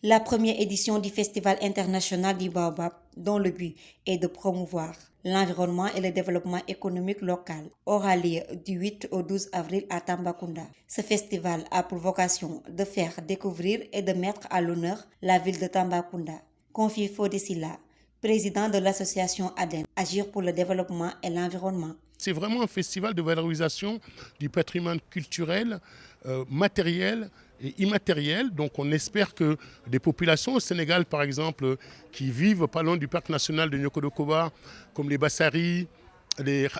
La première édition du Festival international du Baobab, dont le but est de promouvoir l'environnement et le développement économique local, aura lieu du 8 au 12 avril à Tambacounda. Ce festival a pour vocation de faire découvrir et de mettre à l'honneur la ville de Tambacounda. Confie Fodé Silla, président de l'association ADEN, Agir pour le développement et l'environnement. C'est vraiment un festival de valorisation du patrimoine culturel, matériel et immatériel. Donc on espère que des populations au Sénégal, par exemple, qui vivent pas loin du parc national de Nyokodokoba, comme les Bassari, les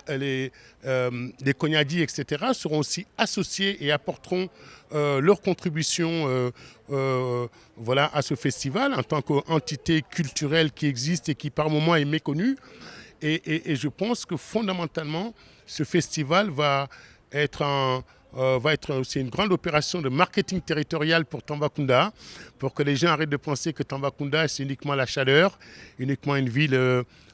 Konyadi, etc., seront aussi associés et apporteront leur contribution voilà, à ce festival en tant qu'entité culturelle qui existe et qui par moments est méconnue. Et je pense que fondamentalement, ce festival va être aussi une grande opération de marketing territorial pour Tambacounda, pour que les gens arrêtent de penser que Tambacounda, c'est uniquement la chaleur, uniquement une ville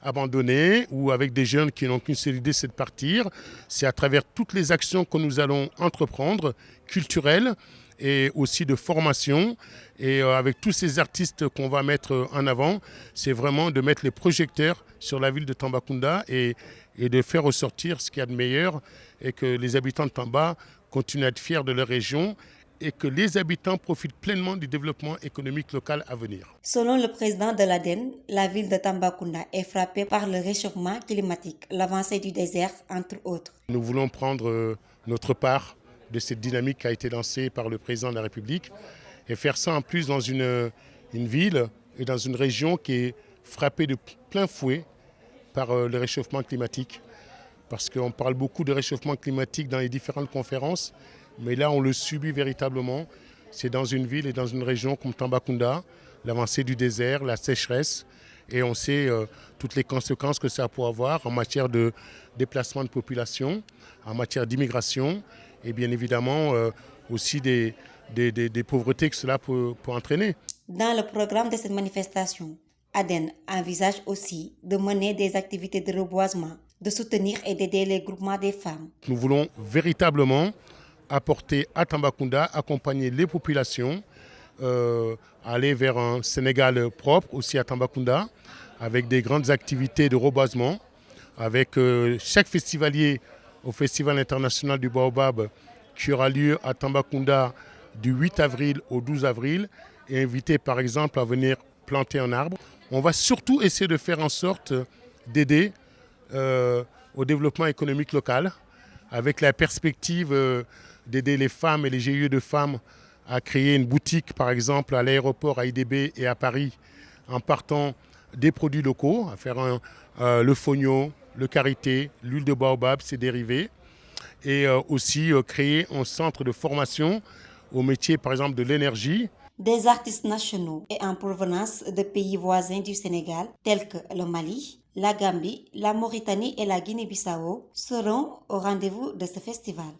abandonnée ou avec des jeunes qui n'ont qu'une seule idée, c'est de partir. C'est à travers toutes les actions que nous allons entreprendre, culturelles, et aussi de formation. Et avec tous ces artistes qu'on va mettre en avant, c'est vraiment de mettre les projecteurs sur la ville de Tambacounda et de faire ressortir ce qu'il y a de meilleur et que les habitants de Tamba continuent à être fiers de leur région et que les habitants profitent pleinement du développement économique local à venir. Selon le président de l'ADEN, la ville de Tambacounda est frappée par le réchauffement climatique, l'avancée du désert, entre autres. Nous voulons prendre notre part de cette dynamique qui a été lancée par le président de la République et faire ça en plus dans une ville et dans une région qui est frappée de plein fouet par le réchauffement climatique. Parce qu'on parle beaucoup de réchauffement climatique dans les différentes conférences, mais là on le subit véritablement. C'est dans une ville et dans une région comme Tambacounda, l'avancée du désert, la sécheresse, et on sait toutes les conséquences que ça peut avoir en matière de déplacement de population, en matière d'immigration, et bien évidemment aussi des pauvretés que cela peut entraîner. Dans le programme de cette manifestation, ADEN envisage aussi de mener des activités de reboisement, de soutenir et d'aider les groupements des femmes. Nous voulons véritablement apporter à Tambacounda, accompagner les populations, aller vers un Sénégal propre aussi à Tambacounda, avec des grandes activités de reboisement, avec chaque festivalier au Festival international du Baobab qui aura lieu à Tambacounda du 8 avril au 12 avril et inviter par exemple à venir planter un arbre. On va surtout essayer de faire en sorte d'aider au développement économique local avec la perspective d'aider les femmes et les GIE de femmes à créer une boutique par exemple à l'aéroport à IDB et à Paris en partant des produits locaux, à faire le fognon, le karité, l'huile de baobab, ses dérivés, et aussi créer un centre de formation au métier par exemple de l'énergie. Des artistes nationaux et en provenance de pays voisins du Sénégal, tels que le Mali, la Gambie, la Mauritanie et la Guinée-Bissau, seront au rendez-vous de ce festival.